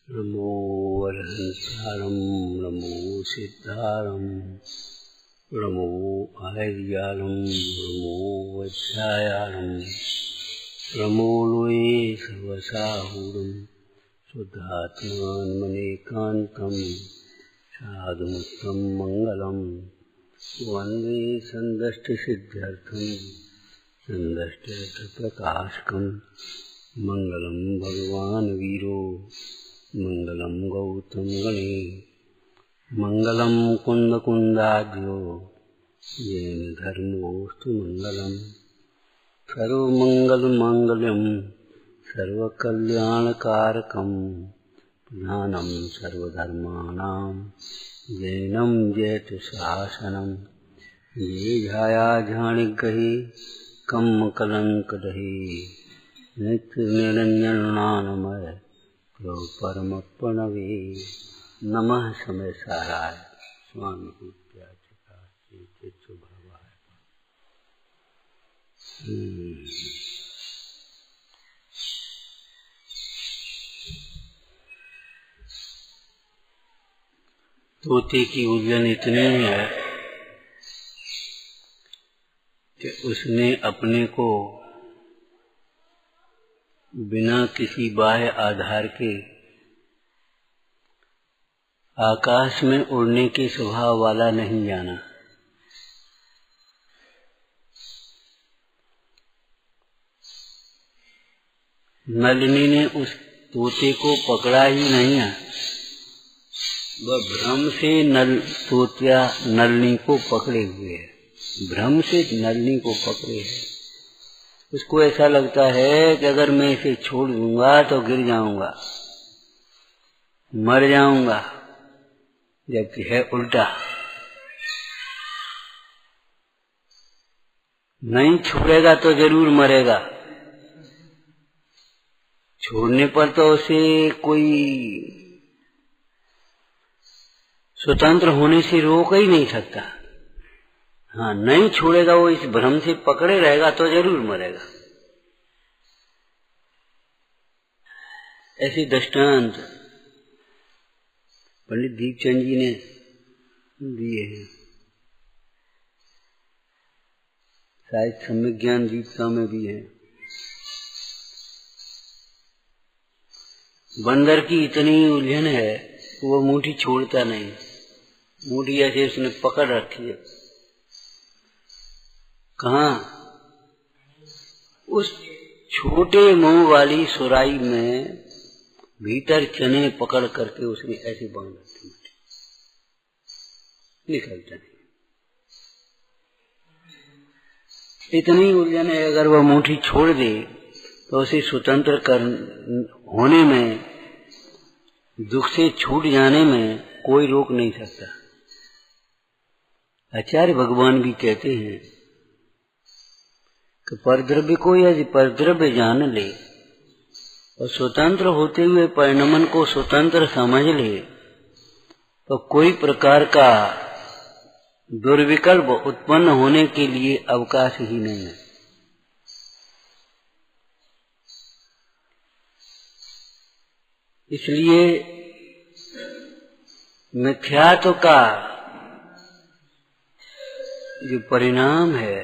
नमो वरहंतारं नमो सिद्धारं नमो आर्यालं नमो वज्रायालं नमो लोये सर्वसाहूरं शुद्धात्मानमनेकान्तं साधुमुक्तं मङ्गलं वन्दे सन्दष्टिसिद्ध्यर्थं सन्दष्टिप्रकाशकं मङ्गलं भगवान् वीरो मंगलम गौतम गणे मंगलम कुंद कुंदाद्यो येन धर्मोस्तु मंगलम सर्वमंगल मांगल्यम सर्वकल्याणकारकम प्रधानम सर्वधर्माणां जैनम जयतु शासनम ये झाया झाणिग्रहे कम कलंक दहे नित्य निरंजनानमय परमप्रणवे नमः समय साराय स्वामी भवाय। तोते की उलझन इतनी है कि उसने अपने को बिना किसी बाह्य आधार के आकाश में उड़ने के स्वभाव वाला नहीं जाना। नलिनी ने उस तोते को पकड़ा ही नहीं है, वह भ्रम से तोतिया नलिनी को पकड़े हुए है, भ्रम से नलिनी को पकड़े है। उसको ऐसा लगता है कि अगर मैं इसे छोड़ दूंगा तो गिर जाऊंगा, मर जाऊंगा, जबकि है उल्टा। नहीं छोड़ेगा तो जरूर मरेगा, छोड़ने पर तो उसे कोई स्वतंत्र होने से रोक ही नहीं सकता। हाँ, नहीं छोड़ेगा, वो इस भ्रम से पकड़े रहेगा तो जरूर मरेगा। ऐसे दृष्टांत पंडित दीपचंद जी ने दिए हैं। शायद सम्यक ज्ञान दीपिका में भी है। बंदर की इतनी उलझन है कि वो मुट्ठी छोड़ता नहीं, मुट्ठी ऐसे उसने पकड़ रखी है। कहाँ? उस छोटे मुंह वाली सुराई में भीतर चने पकड़ करके उसने ऐसे बांध रखी, निकलता नहीं। इतनी उलझन है, अगर वह मुट्ठी छोड़ दे तो उसे स्वतंत्र होने में, दुख से छूट जाने में कोई रोक नहीं सकता। आचार्य भगवान भी कहते हैं कि परद्रव्य को यदि परद्रव्य जान ले और स्वतंत्र होते हुए परिणमन को स्वतंत्र समझ ले तो कोई प्रकार का दुर्विकल्प उत्पन्न होने के लिए अवकाश ही नहीं है। इसलिए मिथ्यात्व का जो परिणाम है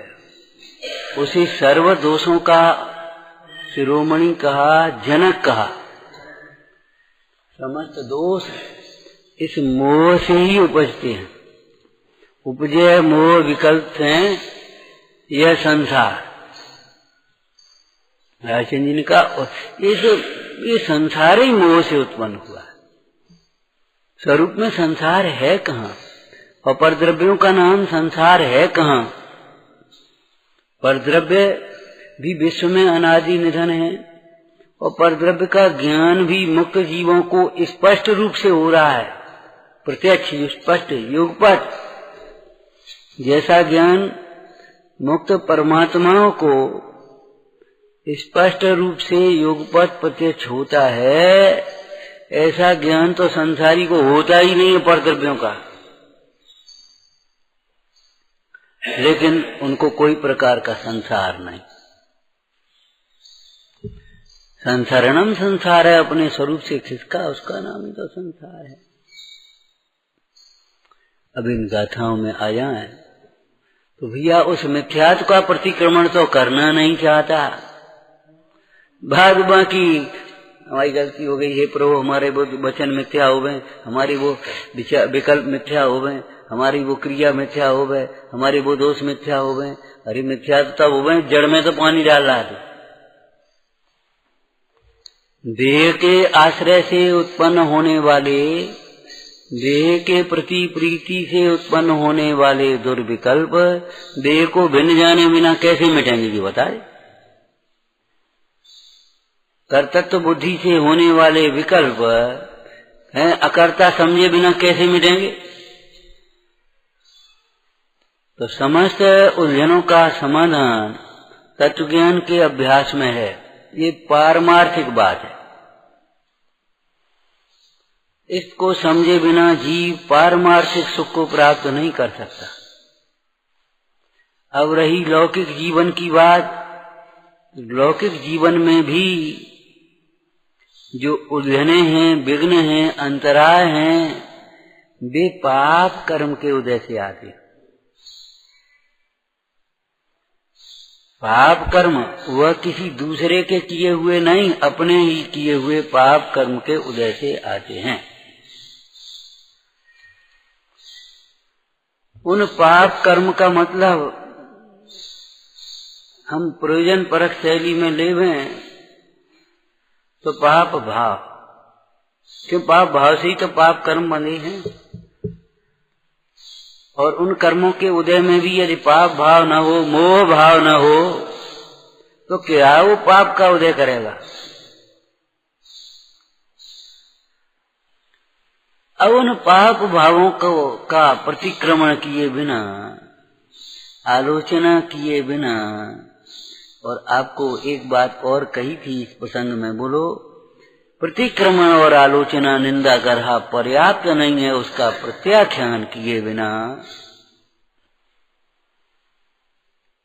उसे सर्व दोषों का शिरोमणि कहा, जनक कहा। समस्त दोष इस मोह से ही उपजते हैं। उपजे मोह विकल्प हैं यह संसार। राजचंद्र जी ने कहा ये संसार ही मोह से उत्पन्न हुआ है। स्वरूप में संसार है कहाँ? और परद्रव्यों का नाम संसार है कहाँ? परद्रव्य भी विश्व में अनादि निधन है और परद्रव्य का ज्ञान भी मुक्त जीवों को स्पष्ट रूप से हो रहा है, प्रत्यक्ष स्पष्ट युगपथ। जैसा ज्ञान मुक्त परमात्माओं को स्पष्ट रूप से युगपथ प्रत्यक्ष होता है, ऐसा ज्ञान तो संसारी को होता ही नहीं है परद्रव्यों का। लेकिन उनको कोई प्रकार का संसार नहीं। संसारणम संसार है, अपने स्वरूप से खिसका, उसका नाम ही तो संसार है। अब इन गाथाओं में आ जाए तो भैया उस मिथ्यात्व का प्रतिक्रमण तो करना नहीं चाहता। भाग बाकी हमारी गलती हो गई, हे प्रभु हमारे वो वचन मिथ्या हो गए, हमारी वो विकल्प मिथ्या हो गए, हमारी वो क्रिया मिथ्या हो गए, हमारे वो दोष मिथ्या हो गए। अरे मिथ्या तो तब हो गए जड़ में तो पानी डाल रहा था। देह के आश्रय से उत्पन्न होने वाले, देह के प्रति प्रीति से उत्पन्न होने वाले दुर्विकल्प देह को भिन्न जाने बिना कैसे मिटेंगे जी बताए। कर्तृत्व बुद्धि से होने वाले विकल्प हैं अकर्ता समझे बिना कैसे मिटेंगे। तो समस्त उलझनों का समाधान तत्व ज्ञान के अभ्यास में है। ये पारमार्थिक बात है। इसको समझे बिना जीव पारमार्थिक सुख को प्राप्त नहीं कर सकता। अब रही लौकिक जीवन की बात, लौकिक जीवन में भी जो उलझने हैं, विघ्न हैं, अंतराय हैं, वे पाप कर्म के उदय से आते हैं। पाप कर्म वह किसी दूसरे के किए हुए नहीं, अपने ही किए हुए पाप कर्म के उदय से आते हैं। उन पाप कर्म का मतलब हम प्रयोजन परक शैली में लेवें तो पाप भाव, क्यों पाप भाव से ही तो पाप कर्म बने हैं। और उन कर्मों के उदय में भी यदि पाप भाव न हो, मोह भाव न हो, तो क्या वो पाप का उदय करेगा। अब उन पाप भावों का प्रतिक्रमण किए बिना, आलोचना किए बिना, और आपको एक बात और कही थी इस प्रसंग में, बोलो, प्रतिक्रमण और आलोचना निंदा करहा पर्याप्त नहीं है, उसका प्रत्याख्यान किए बिना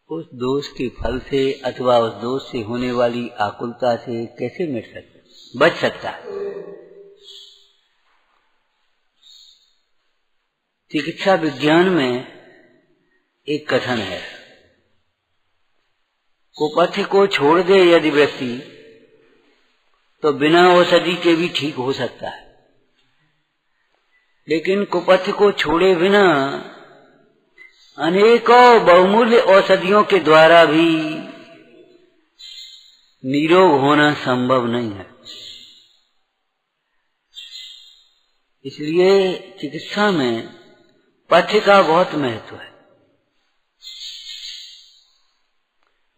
उस दोष के फल से अथवा उस दोष से होने वाली आकुलता से कैसे मिट सकता, बच सकता है। चिकित्सा विज्ञान में एक कथन है, कुपथ्य को छोड़ दे यदि व्यक्ति तो बिना औषधि के भी ठीक हो सकता है, लेकिन कुपथ्य को छोड़े बिना अनेकों बहुमूल्य औषधियों के द्वारा भी निरोग होना संभव नहीं है। इसलिए चिकित्सा में पथ्य का बहुत महत्व है,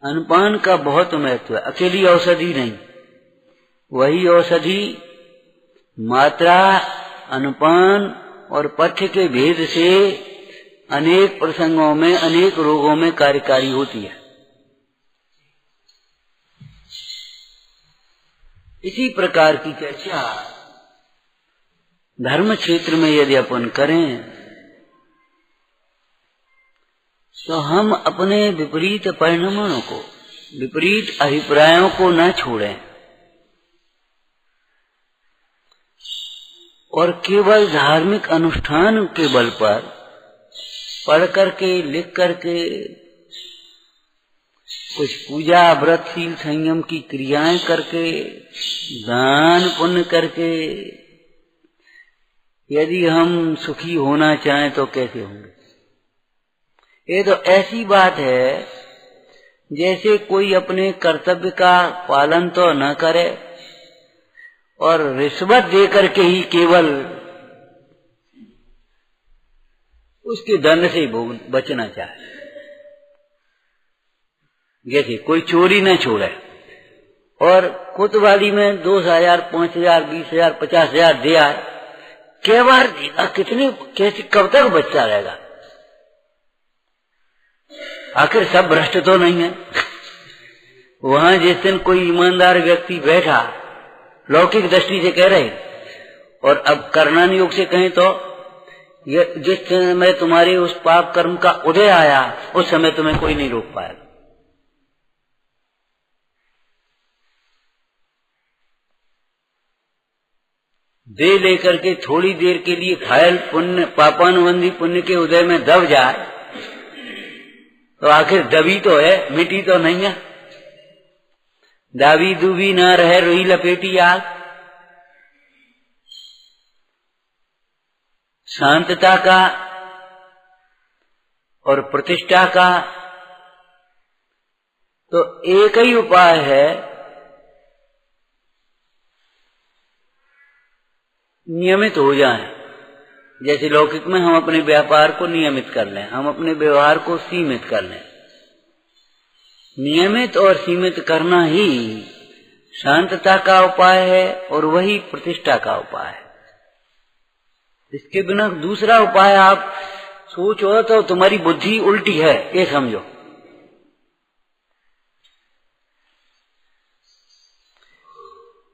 अनुपान का बहुत महत्व है। अकेली औषधि नहीं, वही औषधि मात्रा, अनुपान और पथ्य के भेद से अनेक प्रसंगों में, अनेक रोगों में कार्यकारी होती है। इसी प्रकार की चर्चा धर्म क्षेत्र में यदि अपन करें तो हम अपने विपरीत परिणामों को, विपरीत अभिप्रायों को न छोड़ें और केवल धार्मिक अनुष्ठान के बल पर पढ़ करके, लिख करके, कुछ पूजा, व्रत, शील, संयम की क्रियाएं करके, दान पुण्य करके यदि हम सुखी होना चाहें तो कैसे होंगे। ये तो ऐसी बात है जैसे कोई अपने कर्तव्य का पालन तो न करे और रिश्वत दे करके ही केवल उसके दंड से बचना चाहे। जैसे कोई चोरी न छोड़े और कोतवाली में 2,000, 5,000, 20,000, 50,000 दिया, क्या बार देगा, कितने, कैसे, कब तक बचता रहेगा। आखिर सब भ्रष्ट तो नहीं है। वहां जिस दिन कोई ईमानदार व्यक्ति बैठा, लौकिक दृष्टि से कह रहे, और अब कर्णन योग से कहें तो जिस समय तुम्हारे उस पाप कर्म का उदय आया उस समय तुम्हें कोई नहीं रोक पाएगा। दे लेकर के थोड़ी देर के लिए घायल पुण्य पापानुबंधी पुण्य के उदय में दब जाए तो आखिर दबी तो है, मिटी तो नहीं है। दावी दुबी ना रहे रुई लपेटी आग। शांतता का और प्रतिष्ठा का तो एक ही उपाय है, नियमित हो जाएं। जैसे लौकिक में हम अपने व्यापार को नियमित कर लें, हम अपने व्यवहार को सीमित कर लें। नियमित और सीमित करना ही शांतता का उपाय है और वही प्रतिष्ठा का उपाय है। इसके बिना दूसरा उपाय आप सोचो तो तुम्हारी बुद्धि उल्टी है, ये समझो।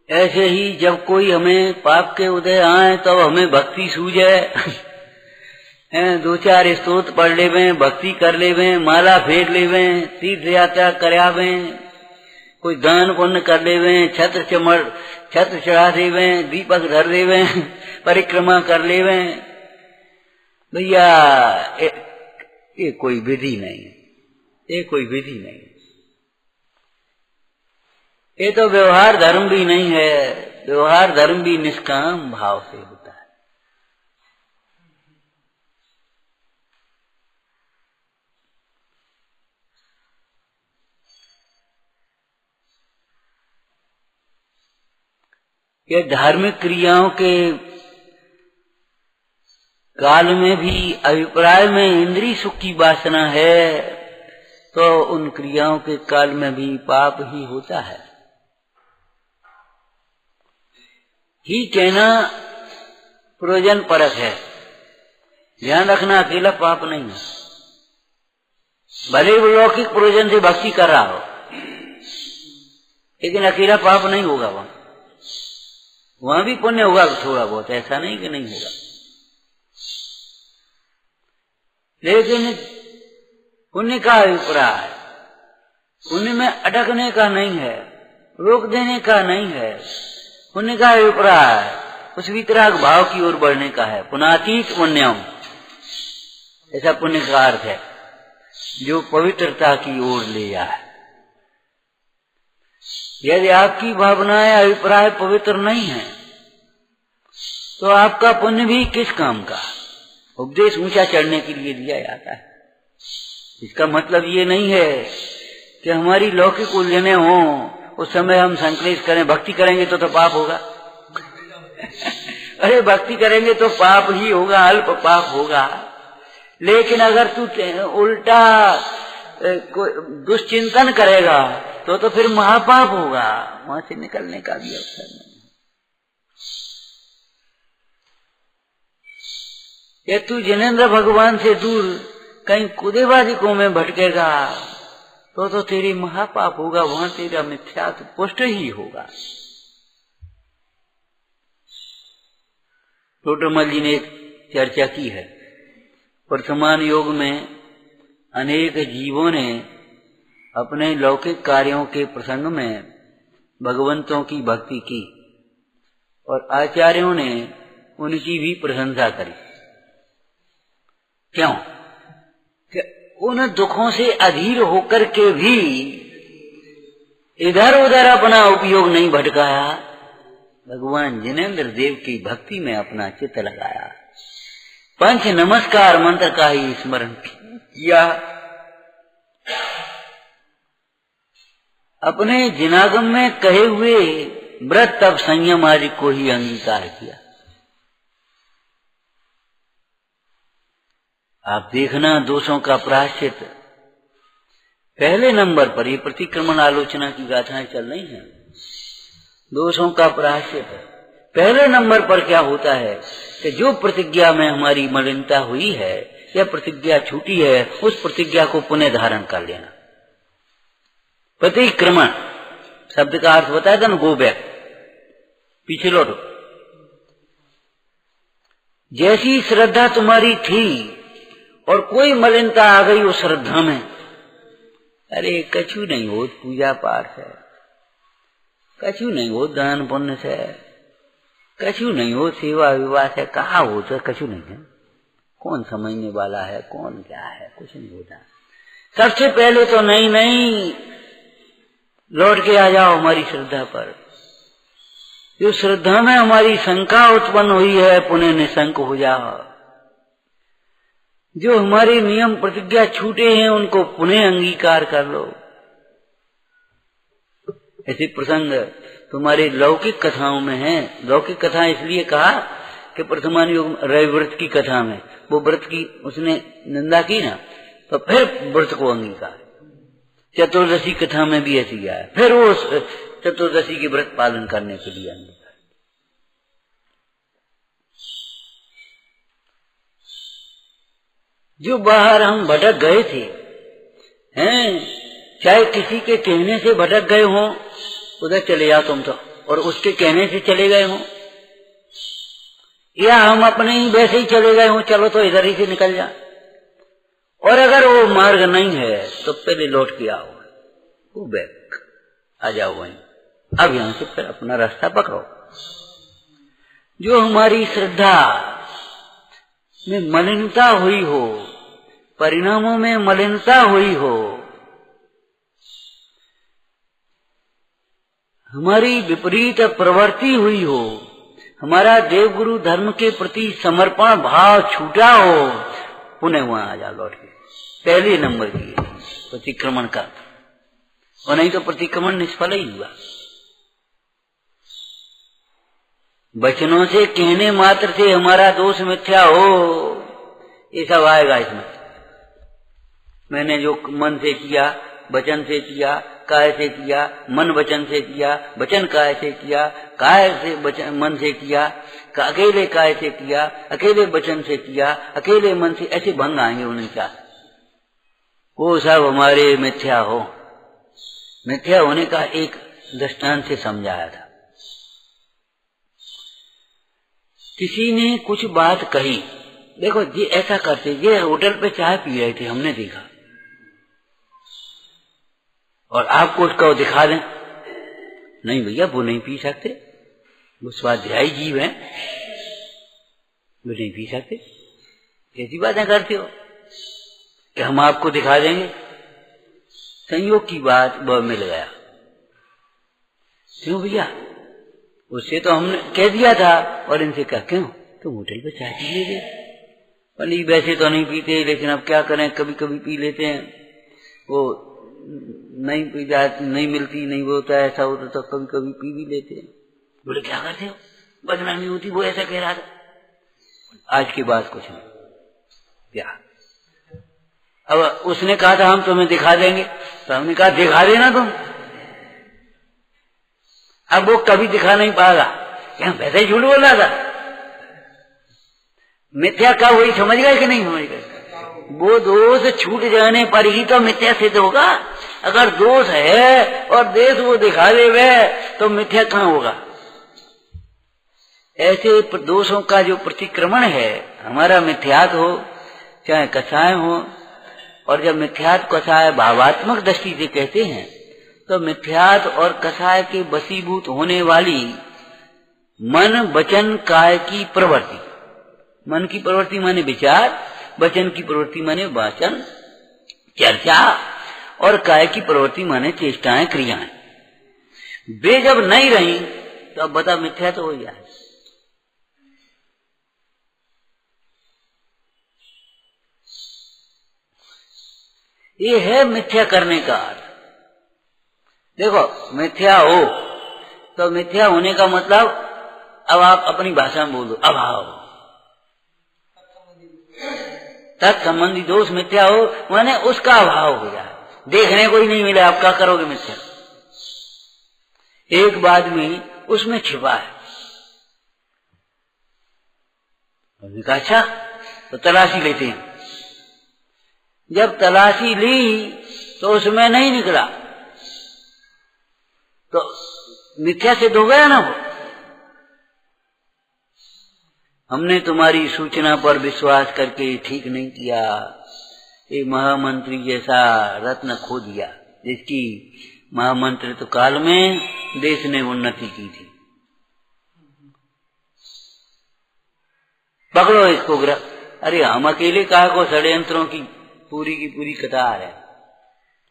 ऐसे ही जब कोई हमें पाप के उदय आए तब तो हमें भक्ति सूझे, दो चार स्तोत्र पढ़ लेवे, भक्ति कर लेवे, माला फेर लेवे, तीर्थ यात्रा करावे, कोई दान पुण्य कर लेवे, छत्र चढ़ा देवे, दीपक धर देवे, परिक्रमा कर लेवे। भैया ये कोई विधि नहीं, ये कोई विधि नहीं। ये तो व्यवहार धर्म भी नहीं है। व्यवहार धर्म भी निष्काम भाव से होता है। ये धार्मिक क्रियाओं के काल में भी अभिप्राय में इंद्रिय सुख की वासना है तो उन क्रियाओं के काल में भी पाप ही होता है। ही कहना प्रयोजन परक है। ध्यान रखना, अकेला पाप नहीं है। भले वो लौकिक प्रयोजन से भक्ति कर रहा हो, लेकिन अकेला पाप नहीं होगा। वहां भी पुण्य होगा थोड़ा बहुत, ऐसा नहीं कि नहीं होगा। लेकिन पुण्य का अभिप्राय पुण्य में अटकने का नहीं है, रोक देने का नहीं है। पुण्य का अभिप्राय उस वितराग भाव की ओर बढ़ने का है। पुनातीत पुण्यम, ऐसा पुण्य का अर्थ है जो पवित्रता की ओर ले जाए। यदि आपकी भावनाएं अभिप्राय पवित्र नहीं है तो आपका पुण्य भी किस काम का। उपदेश ऊंचा चढ़ने के लिए दिया जाता है। इसका मतलब ये नहीं है कि हमारी लौकिक उलझने हों, उस समय हम संकलेश करें। भक्ति करेंगे तो पाप होगा। अरे भक्ति करेंगे तो पाप ही होगा, अल्प पाप होगा। लेकिन अगर तू उल्टा दुश्चिंतन करेगा तो फिर महापाप होगा। वहां से निकलने का भी अवसर नहीं। ये तू जिनेंद्र भगवान से दूर कहीं कुदेवादिकों में भटकेगा तो तेरी महापाप होगा। वहां तेरा मिथ्यात्व पुष्ट ही होगा। टोटरमल जी ने एक चर्चा की है। वर्तमान युग में अनेक जीवों ने अपने लौकिक कार्यों के प्रसंग में भगवंतों की भक्ति की और आचार्यों ने उनकी भी प्रशंसा करी। क्यों? कि उन दुखों से अधीर होकर के भी इधर उधर अपना उपयोग नहीं भटकाया, भगवान जिनेंद्र देव की भक्ति में अपना चित्त लगाया। पंच नमस्कार मंत्र का ही स्मरण किया। अपने जिनागम में कहे हुए व्रत तप संयम आदि को ही अंगीकार किया। आप देखना दोषों का प्रायश्चित पहले नंबर पर, ये प्रतिक्रमण आलोचना की गाथाएं चल रही हैं। दोषों का प्रायश्चित पहले नंबर पर क्या होता है कि जो प्रतिज्ञा में हमारी मलिनता हुई है या प्रतिज्ञा छूटी है, उस प्रतिज्ञा को पुनः धारण कर लेना। प्रतिक्रमण शब्द का अर्थ बताया था ना, गो बैक, पीछे लौटो। जैसी श्रद्धा तुम्हारी थी और कोई मलिनता आ गई उस श्रद्धा में, अरे कछु नहीं हो पूजा पाठ है, कछु नहीं हो दान पुण्य से, कछु नहीं हो, सेवा विवाह से कहा हो तो कछु नहीं है। कौन समझने वाला है, कौन क्या है, कुछ नहीं होता। सबसे पहले तो नहीं लौट के आ जाओ हमारी श्रद्धा पर। जो श्रद्धा में हमारी शंका उत्पन्न हुई है, पुनः निशंक हो जाओ। जो हमारे नियम प्रतिज्ञा छूटे हैं, उनको पुनः अंगीकार कर लो। ऐसे प्रसंग तुम्हारे लौकिक कथाओं में है। लौकिक कथा इसलिए कहा कि प्रथमान युग रविव्रत की कथा में वो व्रत की उसने निंदा की ना, तो फिर व्रत को अंगीकार। चतुर्दशी कथा में भी ऐसी आया, फिर वो चतुर्दशी के व्रत पालन करने के लिए अंगीकार। जो बाहर हम भटक गए थे हैं, चाहे किसी के कहने से भटक गए हो, उधर चले जाओ तुम तो, और उसके कहने से चले गए हो, या हम अपने ही वैसे ही चले गए हो, चलो तो इधर ही से निकल जा। और अगर वो मार्ग नहीं है तो पहले लौट के आओ, वो बैक आ जाओ वहीं। अब यहां से फिर अपना रास्ता पकड़ो। जो हमारी श्रद्धा में मलिनता हुई हो, परिणामों में मलिनता हुई हो, हमारी विपरीत प्रवृत्ति हुई हो, हमारा देवगुरु धर्म के प्रति समर्पण भाव छूटा हो, पुनः वहां आ जा लौट के। पहले नंबर की प्रतिक्रमण का, और नहीं तो प्रतिक्रमण निष्फल ही हुआ। वचनों से कहने मात्र से हमारा दोष मिथ्या हो, ये सब आएगा इसमें। मैंने जो मन से किया, वचन से किया, काय से किया, मन वचन से किया, वचन काय से किया, काय से वचन मन से किया, अकेले काय से किया, अकेले वचन से किया, अकेले मन से, ऐसे भंग आएंगे उन्हें क्या। वो सब हमारे मिथ्या हो। मिथ्या होने का एक दृष्टांत से समझाया था। किसी ने कुछ बात कही, देखो ये ऐसा करते, ये होटल पे चाय पी रहे थे, हमने देखा, और आपको उसको दिखा दें, नहीं भैया वो नहीं पी सकते, वो स्वाध्यायी जीव हैं, वो नहीं पी सकते। कैसी बातें करते हो कि हम आपको दिखा देंगे। संयोग की बात वह मिल गया। क्यों भैया, उससे तो हमने कह दिया था, और इनसे कहा क्यों तुम होटल पे चाय पी लीजिए। नहीं वैसे तो नहीं पीते, लेकिन अब क्या करें, कभी कभी पी लेते हैं, वो नहीं पी जाती, नहीं मिलती, नहीं होता, ऐसा होता तो कभी कभी पी भी लेते हैं। बोले क्या करते हो, बदनामी होती, वो ऐसा कह रहा था। आज की बात कुछ नहीं, क्या अब उसने कहा था हम तुम्हें दिखा देंगे, तो हमने कहा दिखा देना तुम। अब वो कभी दिखा नहीं पाएगा, क्या वैसे ही झूठ बोल रहा था। मिथ्या का वही समझ गए कि नहीं समझ गए। वो दोष छूट जाने पर ही तो मिथ्या सिद्ध होगा। अगर दोष है और देश वो दिखा देवे तो मिथ्या कहाँ होगा। ऐसे दोषों का जो प्रतिक्रमण है, हमारा मिथ्यात हो चाहे कसाय हो, और जब मिथ्यात कसाय भावात्मक दृष्टि से कहते हैं तो मिथ्यात और कसाय के वशीभूत होने वाली मन वचन काय की प्रवृत्ति, मन की प्रवृत्ति माने विचार, वचन की प्रवृत्ति माने वाचन चर्चा, और काय की प्रवृत्ति माने चेष्टाएं क्रियाएं, वे जब नहीं रही तो अब बता मिथ्या तो हो जाए। ये है मिथ्या करने का अर्थ। देखो मिथ्या हो तो मिथ्या होने का मतलब, अब आप अपनी भाषा में बोल दो, अभाव। तत्संबंधी दोष मिथ्या हो माने उसका अभाव हो जाए, देखने को ही नहीं मिला, आप क्या करोगे मिथ्या। एक बात में उसमें छिपा है, उसने कहा अच्छा तो तलाशी लेते हैं। जब तलाशी ली तो उसमें नहीं निकला तो मिथ्या सिद्ध हो गया ना। वो हमने तुम्हारी सूचना पर विश्वास करके ठीक नहीं किया, एक महामंत्री जैसा रत्न खो दिया, जिसकी महामंत्री तो काल में देश ने उन्नति की थी। पकड़ो इसको अरे हम अकेले कहा को षड्यंत्रों की पूरी कतार है,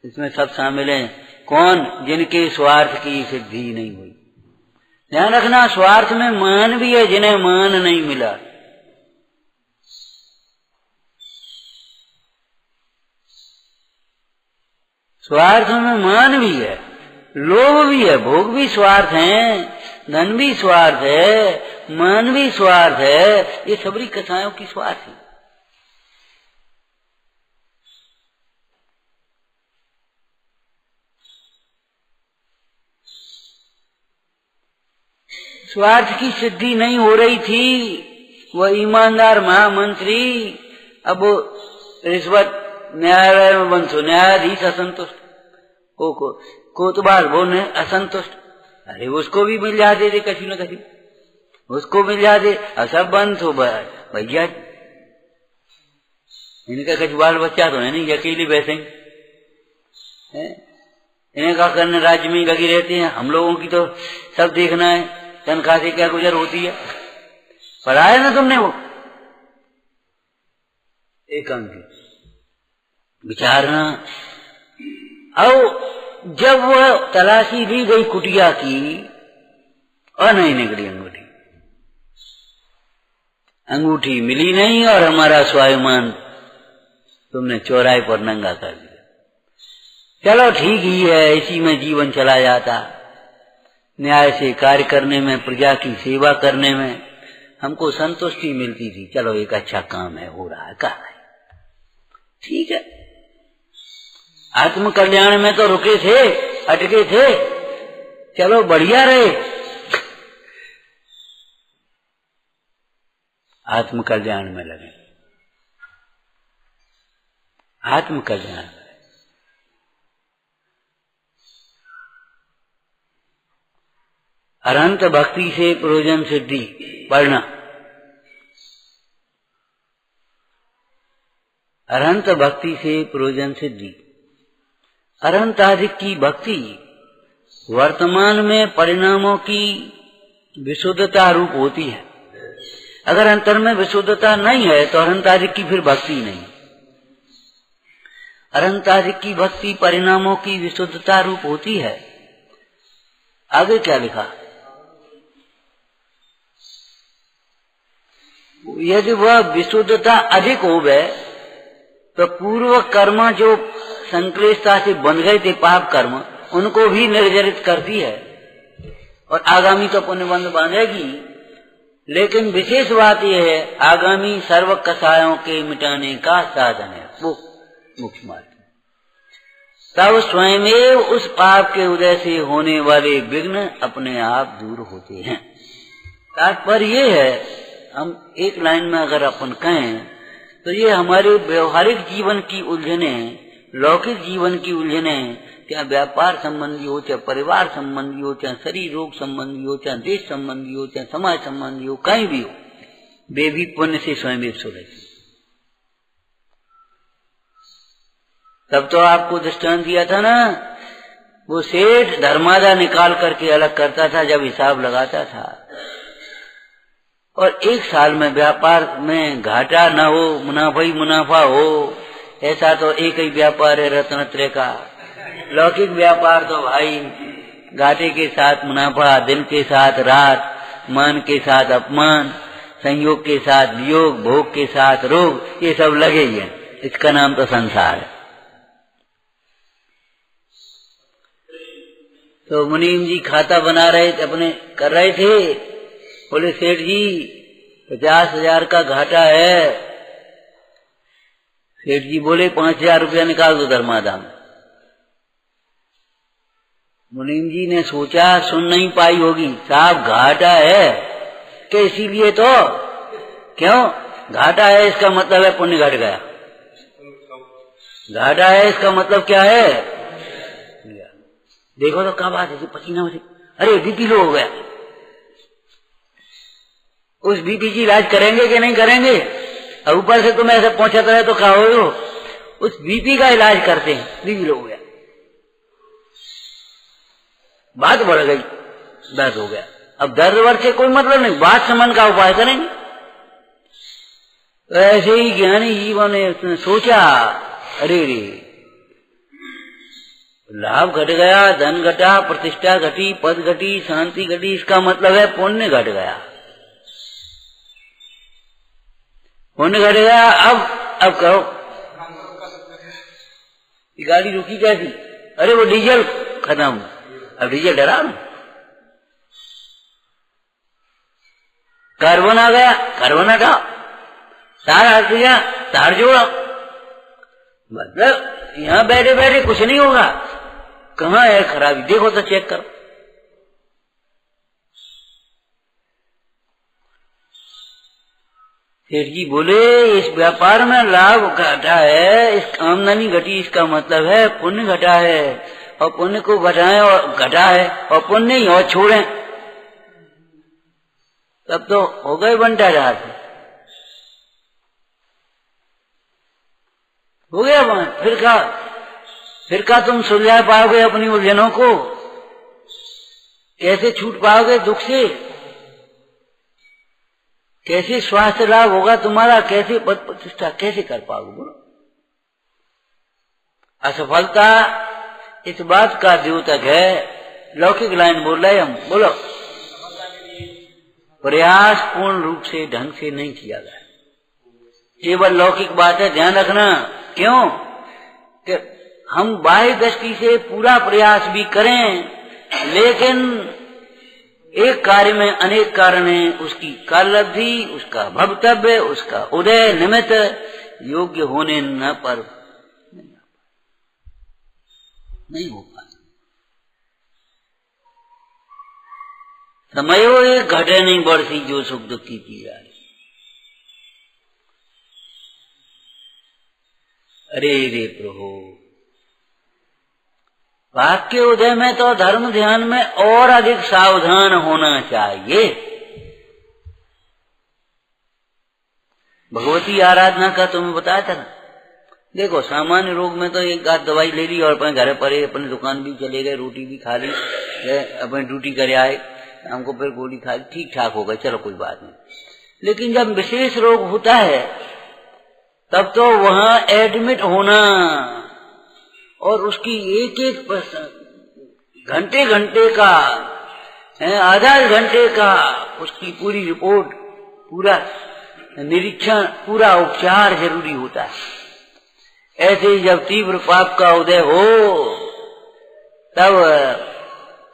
इसमें सब शामिल हैं। कौन? जिनके स्वार्थ की सिद्धि नहीं हुई। ध्यान रखना, स्वार्थ में मान भी है जिन्हें मान नहीं मिला। स्वार्थ में मान भी है, लोभ भी है, भोग भी स्वार्थ है, धन भी स्वार्थ है, मान भी स्वार्थ है। ये सबरी कथाओं की स्वार्थ है। स्वार्थ की सिद्धि नहीं हो रही थी। वह ईमानदार महामंत्री अब रिश्वत न्यायालय में बंद हो, न्यायाधीश असंतुष्ट, कोतवाल वो असंतुष्ट, अरे उसको भी मिल जाते थे कभी न कभी, उसको मिल जाते, सब बंद हो भैया। इनका कुछ बाल बच्चा तो है नहीं, अकेले बैठे इन्हें क्या करने, राज्य में लगी रहती हैं। हम लोगों की तो सब देखना है, तनख्वाह से क्या गुजर होती है। पढ़ा है ना तुमने वो एक अंक विचारना। और जब वह तलाशी ली गई कुटिया की और नहीं निकली अंगूठी, अंगूठी मिली नहीं और हमारा स्वाभिमान तुमने चौराहे पर नंगा कर दिया। चलो ठीक ही है, इसी में जीवन चला जाता। न्याय से कार्य करने में, प्रजा की सेवा करने में हमको संतुष्टि मिलती थी। चलो एक अच्छा काम है, हो रहा है, कहा है, ठीक है। आत्म कल्याण में तो रुके थे, अटके थे, चलो बढ़िया रहे। आत्म कल्याण में लगे, आत्म कल्याण। अनंत भक्ति से प्रयोजन सिद्धि पढ़ना। अनंत भक्ति से प्रयोजन सिद्धि। अनंताधिक की भक्ति वर्तमान में परिणामों की विशुद्धता रूप होती है। अगर अंतर में विशुद्धता नहीं है तो अनंताधिक की फिर भक्ति नहीं। अनंताधिक की भक्ति परिणामों की विशुद्धता रूप होती है। आगे क्या लिखा? यदि वह विशुद्धता अधिक हो गए तो पूर्व कर्म जो संक्लेशता से बन गए थे पाप कर्म, उनको भी निर्जरित करती है और आगामी तो पुण्य बंध बांधेगी। लेकिन विशेष बात यह है, आगामी सर्व कसायों के मिटाने का साधन है वो मुख्य मार्ग। तब स्वयं उस पाप के उदय से होने वाले विघ्न अपने आप दूर होते हैं। तात्पर्य ये है, हम एक लाइन में अगर अपन कहें तो ये हमारे व्यवहारिक जीवन की उलझने, लौकिक जीवन की उलझने, चाहे व्यापार संबंधी हो, चाहे परिवार संबंधी हो, चाहे शरीर रोग संबंधी हो, चाहे देश संबंधी हो, चाहे समाज संबंधी हो, कहीं भी हो, वे भी पुण्य से स्वयं सुलझती। तब तो आपको दृष्टांत दिया था ना, वो सेठ धर्मादा निकाल करके अलग करता था जब हिसाब लगाता था, और एक साल में व्यापार में घाटा न हो, मुनाफा ही मुनाफा हो, ऐसा तो एक ही व्यापार है रत्नत्रय का। लौकिक व्यापार तो भाई घाटे के साथ मुनाफा, दिन के साथ रात, मान के साथ अपमान, संयोग के साथ वियोग, भोग के साथ रोग, ये सब लगे ही है। इसका नाम तो संसार है। तो मुनीम जी खाता बना रहे थे, अपने कर रहे थे, बोले सेठ जी 50,000 का घाटा है। सेठ जी बोले 5,000 रुपया निकाल दो धर्मादा में। मुनीम जी ने सोचा, सुन नहीं पाई होगी, साहब घाटा है कि इसीलिए तो, क्यों घाटा है इसका मतलब है पुण्य घट गया। घाटा है इसका मतलब क्या है? देखो तो क्या बात है, पसीना में, अरे बीपी लो हो गया। उस बीपी की इलाज करेंगे कि नहीं करेंगे? और ऊपर से तुम ऐसे पहुंचाता है तो क्या हो, उस बीपी का इलाज करते हैं, बीपी लो हो गया, बात बढ़ गई, दर्द हो गया। अब दर्द वर्ग से कोई मतलब नहीं, बात समन का उपाय करेंगे। ऐसे ही ज्ञानी जीवन ने उसने सोचा, अरे रे लाभ घट गया, धन घटा, प्रतिष्ठा घटी, पद घटी, शांति घटी, इसका मतलब है पुण्य घट गया, पुण्य घट गया। अब करो, ये गाड़ी रुकी कैसी? अरे वो डीजल खत्म, अब डीजल डरा ना, कार्बन आ गया, कार्बन हटाओ, तार हट गया, तार जोड़ो। मतलब यहाँ बैठे बैठे कुछ नहीं होगा, कहाँ है खराबी देखो तो चेक करो। सेठ जी बोले इस व्यापार में लाभ घटा है, इस आमदनी घटी, इसका मतलब है पुण्य घटा है, और पुण्य को घटाएं और घटा है और पुण्य ही और छोड़ें, तब तो हो गए बंटा जहाज, हो गया वहां। फिर का तुम सुलझा पाओगे अपनी उलझनों को, कैसे छूट पाओगे दुख से, कैसे स्वास्थ्य लाभ होगा तुम्हारा, कैसे पद प्रतिष्ठा कैसे कर पाओगे? बोलो। असफलता इस बात का द्योतक है, लौकिक लाइन बोल रहे हम, बोलो, प्रयास पूर्ण रूप से ढंग से नहीं किया गया, केवल लौकिक बात है, ध्यान रखना। क्यों कि हम बाह्य दृष्टि से पूरा प्रयास भी करें, लेकिन एक कार्य में अनेक कारण है, उसकी कालब्धि, उसका भवितव्य, उसका उदय निमित्त योग्य होने न पर नहीं हो पाता। समयो एक घटे नहीं बढ़ती जो सुख दुख की पीड़ा। अरे रे प्रभु, वाक्य उदय में तो धर्म ध्यान में और अधिक सावधान होना चाहिए। भगवती आराधना का तुम्हें बताया था ना, देखो सामान्य रोग में तो एक आध दवाई ले ली और अपने घर पर अपनी दुकान भी चले गए, रोटी भी खा ली, अपनी ड्यूटी करे आए, हमको फिर गोली खा ली, ठीक ठाक हो गए, चलो कोई बात नहीं। लेकिन जब विशेष रोग होता है तब तो वहां एडमिट होना और उसकी एक एक घंटे घंटे का, आधा घंटे का उसकी पूरी रिपोर्ट, पूरा निरीक्षण, पूरा उपचार जरूरी होता है। ऐसे ही जब तीव्र पाप का उदय हो तब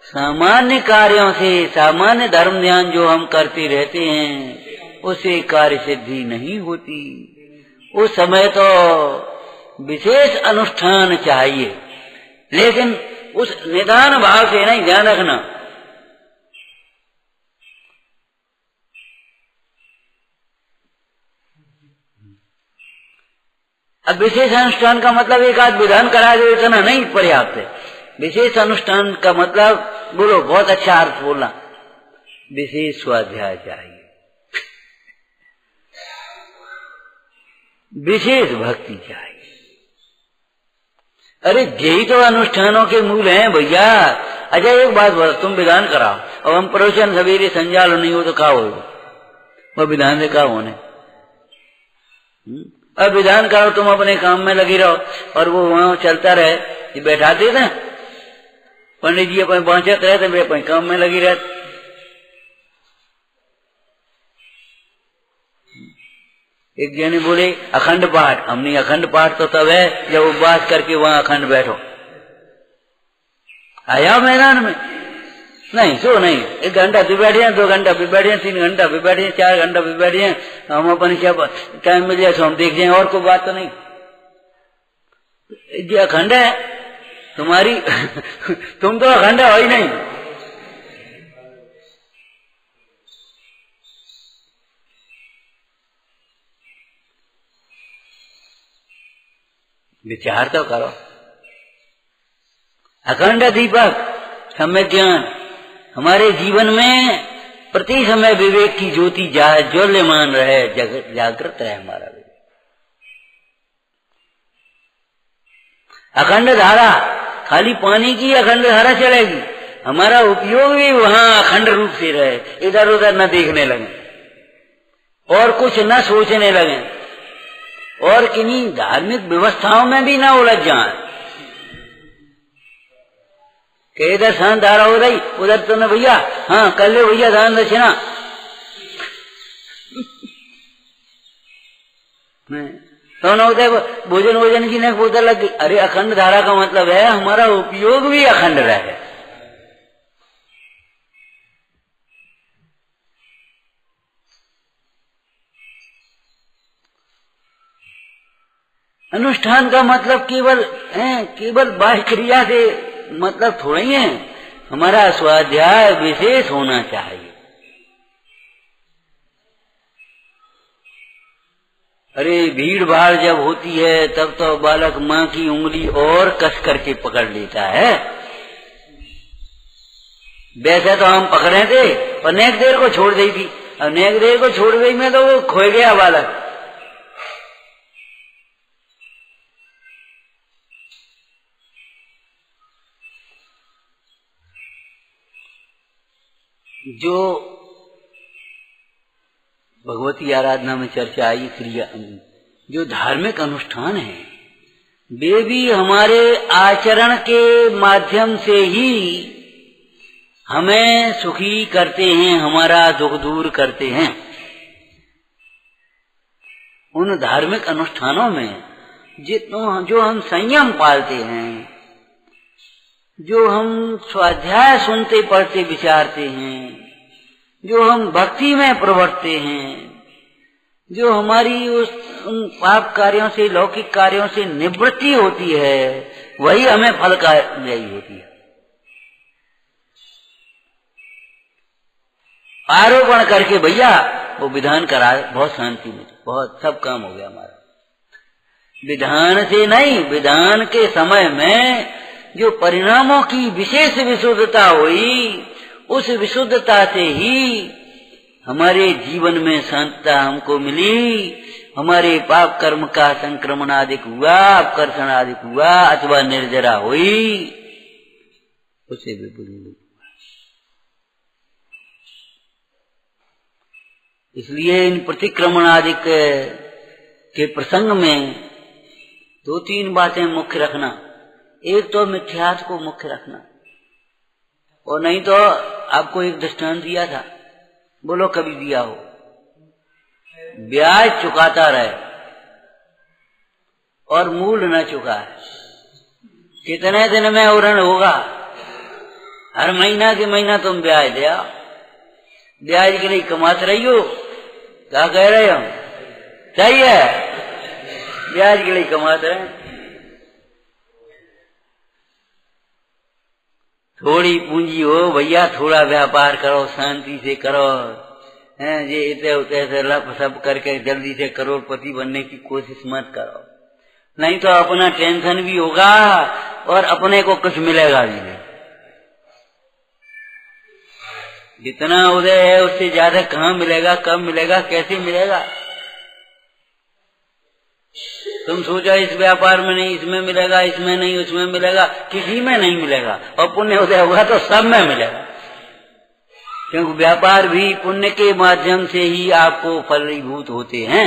सामान्य कार्यों से, सामान्य धर्म ध्यान जो हम करते रहते हैं उससे कार्य सिद्धि नहीं होती। उस समय तो विशेष अनुष्ठान चाहिए, लेकिन उस निदान भाव से नहीं, ध्यान रखना। अब विशेष अनुष्ठान का मतलब एक आध विधान करा दे इतना नहीं पर्याप्त है। विशेष अनुष्ठान का मतलब, बोलो बहुत अच्छा अर्थ बोला, विशेष स्वाध्याय चाहिए, विशेष भक्ति चाहिए। अरे यही तो अनुष्ठानों के मूल हैं भैया। अच्छा एक बात बोलो, तुम विधान कराओ और हम प्रवचन सवेरे संजाल नहीं हो तो क्या हो, वो विधान से क्या होने। अब विधान करो, तुम अपने काम में लगी रहो और वो वहां चलता रहे, ये बैठाते थे पंडित जी अपने पहुंचते रहते, वे अपने काम में लगी रहते। एक जने बोले अखंड पाठ, हमने अखंड पाठ तो तब है जब उपवास करके वहां अखंड बैठो। आया मैदान में नहीं, सो नहीं, 1 घंटा भी बैठे, 2 घंटा भी बैठे, 3 घंटा भी बैठे, 4 घंटा भी बैठे, हम अपन क्या टाइम मिल जाए तो हम देख जाए, और कोई बात तो नहीं। ये अखंड है तुम्हारी तुम तो अखंड हो ही नहीं। विचार तो करो। अखंड दीपक सम्यक ज्ञान हमारे जीवन में प्रति समय विवेक की ज्योति ज्वल्यमान रहे, जागृत रहे हमारा विवेक। अखंड धारा, खाली पानी की अखंड धारा चलेगी, हमारा उपयोग भी वहां अखंड रूप से रहे, इधर उधर न देखने लगे और कुछ न सोचने लगे। और किन्हीं धार्मिक व्यवस्थाओं में भी ना उलझ जाए कि इधर शांत धारा हो रही, उधर तो न भैया, हाँ कर ले भैया दान दक्षिणा। तो न होते भोजन वोजन की न बोतल लग गई। अरे अखंड धारा का मतलब है हमारा उपयोग भी अखंड रहे। अनुष्ठान का मतलब केवल बाह्य क्रिया से मतलब थोड़ा ही है। हमारा स्वाध्याय विशेष होना चाहिए। अरे भीड़ भाड़ जब होती है तब तो बालक माँ की उंगली और कस करके पकड़ लेता है। वैसे तो हम पकड़े थे और नेक देर को छोड़ दी थी, और नेक देर को छोड़ गई में तो वो खो गया बालक। जो भगवती आराधना में चर्चा आई क्रिया, जो धार्मिक अनुष्ठान है वे भी हमारे आचरण के माध्यम से ही हमें सुखी करते हैं, हमारा दुख दूर करते हैं। उन धार्मिक अनुष्ठानों में जो हम संयम पालते हैं, जो हम स्वाध्याय सुनते पढ़ते विचारते हैं, जो हम भक्ति में प्रवर्तते हैं, जो हमारी उन पाप कार्यों से लौकिक कार्यों से निवृत्ति होती है, वही हमें फलदायी होती है। आरोपण करके भैया वो विधान करा, बहुत शांति मिली, बहुत सब काम हो गया हमारा। विधान से नहीं, विधान के समय में जो परिणामों की विशेष विशुद्धता हुई, उस विशुद्धता से ही हमारे जीवन में शांतता हमको मिली। हमारे पाप कर्म का संक्रमण अधिक हुआ, अपकर्षण अधिक हुआ अथवा निर्जरा हुई, उसे भी बुरी। इसलिए इन प्रतिक्रमण आदि के प्रसंग में 2-3 बातें मुख्य रखना। एक तो मिथ्यात्व को मुख्य रखना, और नहीं तो आपको एक दृष्टांत दिया था, बोलो कभी दिया हो, ब्याज चुकाता रहे और मूल न चुका है, कितने दिन में ऋण होगा? हर महीना के महीना तुम ब्याज दे आओ, ब्याज के लिए कमाते रही हो। क्या कह रहे हो? चाहिए ब्याज के लिए कमाते रहे। थोड़ी पूंजी हो भैया, थोड़ा व्यापार करो, शांति से करो, हैं ये इतने उतने से लप सब करके जल्दी से करोड़पति बनने की कोशिश मत करो, नहीं तो अपना टेंशन भी होगा और अपने को कुछ मिलेगा भी नहीं। जितना उदय है उससे ज्यादा कहाँ मिलेगा, कब मिलेगा, कैसे मिलेगा? तुम सोचा इस व्यापार में नहीं, इसमें मिलेगा, इसमें नहीं, उसमें मिलेगा, किसी में नहीं मिलेगा। और पुण्य उदय होगा तो सब में मिलेगा, क्योंकि व्यापार भी पुण्य के माध्यम से ही आपको फलीभूत होते हैं।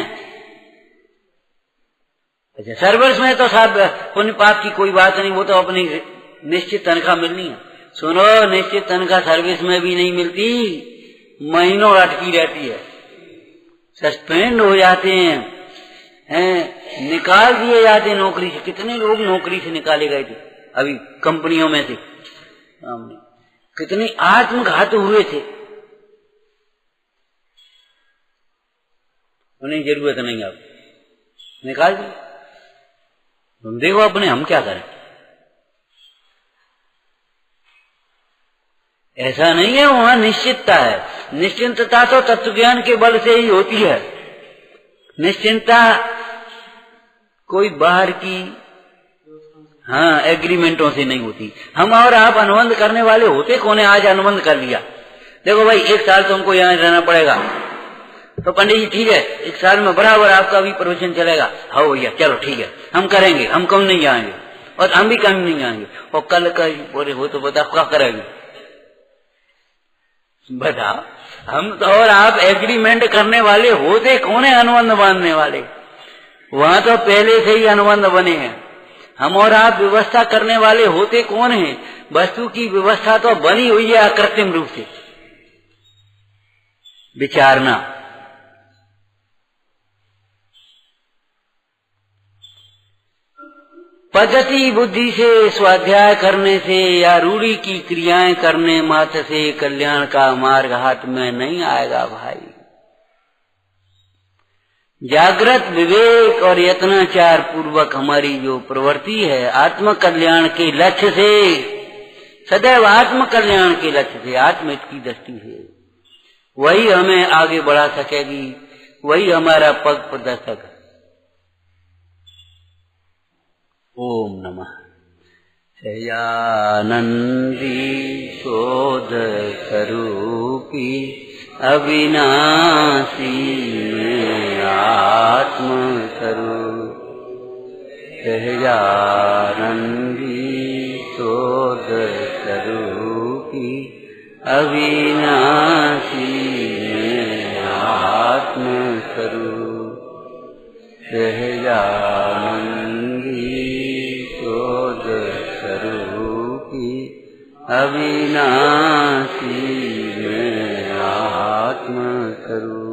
अच्छा, सर्विस में तो सब पुण्य पाप की कोई बात नहीं, वो तो अपनी निश्चित तनख्वाह मिलनी है। सुनो, निश्चित तनख्वाह सर्विस में भी नहीं मिलती, महीनों अटकी रहती है, सस्पेंड हो जाते हैं, निकाल दिए जाते नौकरी से। कितने लोग नौकरी से निकाले गए थे अभी कंपनियों में से, कितने आत्मघात हुए थे। उन्हें जरूरत नहीं, अब निकाल दिए। तुम देखो अपने, हम क्या करें? ऐसा नहीं है, वहां निश्चितता है। निश्चिंतता तो तत्व ज्ञान के बल से ही होती है। निश्चिंतता कोई बाहर की एग्रीमेंटों से नहीं होती। हम और आप अनुबंध करने वाले होते कौन है? आज अनुबंध कर लिया, देखो भाई 1 साल तुमको यहाँ रहना पड़ेगा, तो पंडित जी ठीक है, 1 साल में बराबर आपका भी प्रवचन चलेगा। हाँ भैया चलो ठीक है, हम करेंगे, हम कम नहीं जाएंगे और हम भी कम नहीं जाएंगे। और कल का बोले हो तो बताओ क्या करेंगे? बताओ, हम तो और आप एग्रीमेंट करने वाले होते कौन है? अनुबंध बांधने वाले वहां तो पहले से ही अनुबंध बने हैं। हम और आप व्यवस्था करने वाले होते कौन हैं? वस्तु की व्यवस्था तो बनी हुई है अकृत्रिम रूप से। विचारना पद्धति बुद्धि से, स्वाध्याय करने से या रूढ़ी की क्रियाएं करने मात्र से कल्याण का मार्ग हाथ में नहीं आएगा भाई। जागृत विवेक और यत्नाचार पूर्वक हमारी जो प्रवृत्ति है आत्म कल्याण के लक्ष्य से, सदैव आत्म कल्याण के लक्ष्य से, आत्महित की दृष्टि से, वही हमें आगे बढ़ा सकेगी, वही हमारा पग प्रदर्शक है। ओम नमः। शयानंदी शोध स्वरूपी अविनाशी आत्म स्वरूप, शयानंदी शोध स्वरूपी अविनाशी आत्म स्वरूप, शयानंदी शोध स्वरूपी अविनाशी आत्म स्वरूप।